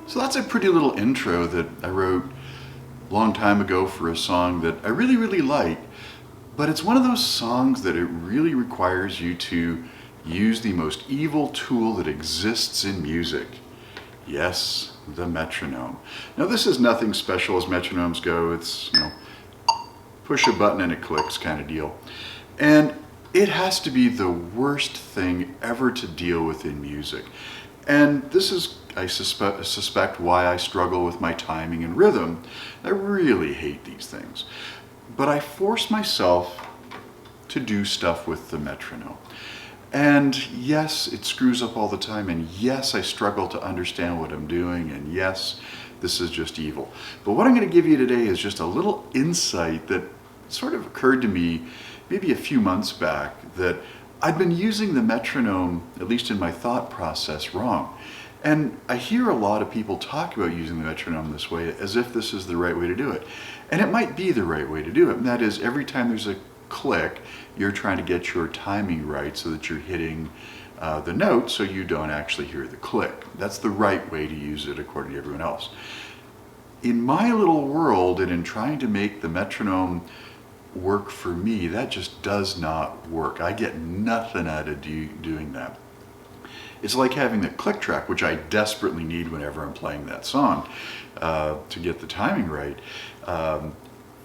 So that's a pretty little intro that I wrote a long time ago for a song that I really, really like. But it's one of those songs that it really requires you to use the most evil tool that exists in music. Yes, the metronome. Now this is nothing special as metronomes go. It's, push a button and it clicks kind of deal. And it has to be the worst thing ever to deal with in music. And this is, I suspect, why I struggle with my timing and rhythm. I really hate these things. But I force myself to do stuff with the metronome. And yes, it screws up all the time, and yes, I struggle to understand what I'm doing, and yes, this is just evil. But what I'm going to give you today is just a little insight that sort of occurred to me maybe a few months back, that I'd been using the metronome, at least in my thought process, wrong. And I hear a lot of people talk about using the metronome this way as if this is the right way to do it. And it might be the right way to do it, and that is every time there's a click, you're trying to get your timing right so that you're hitting the note so you don't actually hear the click. That's the right way to use it according to everyone else. In my little world, and in trying to make the metronome work for me, that just does not work. I get nothing out of doing that. It's like having the click track, which I desperately need whenever I'm playing that song to get the timing right.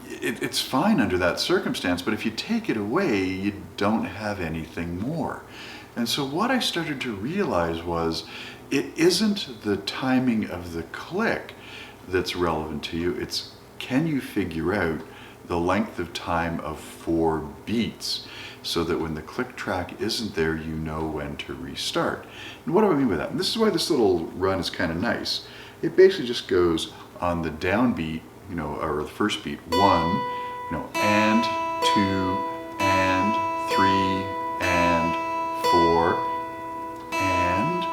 It's fine under that circumstance, but if you take it away, you don't have anything more. And so what I started to realize was it isn't the timing of the click that's relevant to you, it's can you figure out the length of time of 4 beats so that when the click track isn't there, you know when to restart. And what do I mean by that? And this is why this little run is kind of nice. It basically just goes on the downbeat, or the first beat, 1, and 2, and 3, and 4, and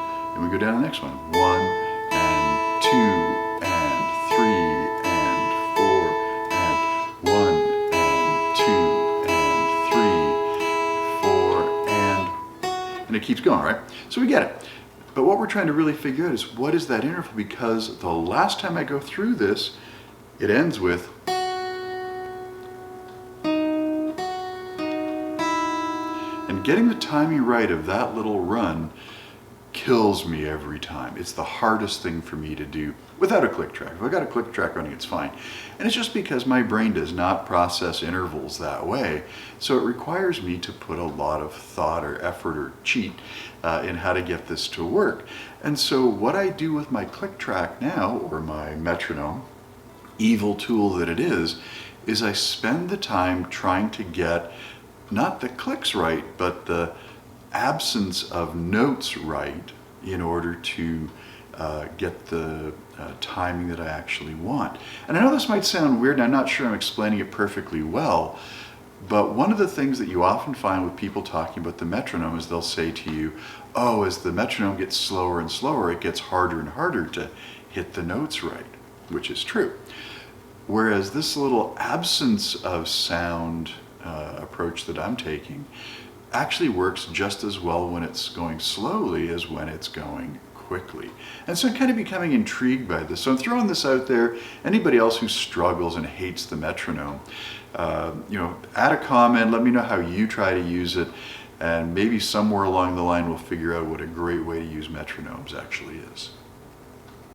we go down to the next one, 1, and 2, and 3, and 4, and 1, and 2, and 3, 4, and it keeps going, right? So we get it. But what we're trying to really figure out is what is that interval, because the last time I go through this, it ends with, and getting the timing right of that little run kills me every time. It's the hardest thing for me to do without a click track. If I got a click track running, it's fine. And it's just because my brain does not process intervals that way. So it requires me to put a lot of thought or effort or cheat in how to get this to work. And so what I do with my click track now, or my metronome, evil tool that it is I spend the time trying to get not the clicks right, but the absence of notes right in order to get the timing that I actually want. And I know this might sound weird, and I'm not sure I'm explaining it perfectly well, but one of the things that you often find with people talking about the metronome is they'll say to you, oh, as the metronome gets slower and slower, it gets harder and harder to hit the notes right, which is true. Whereas this little absence of sound approach that I'm taking actually works just as well when it's going slowly as when it's going quickly. And so I'm kind of becoming intrigued by this. So I'm throwing this out there. Anybody else who struggles and hates the metronome, add a comment, let me know how you try to use it, and maybe somewhere along the line we'll figure out what a great way to use metronomes actually is.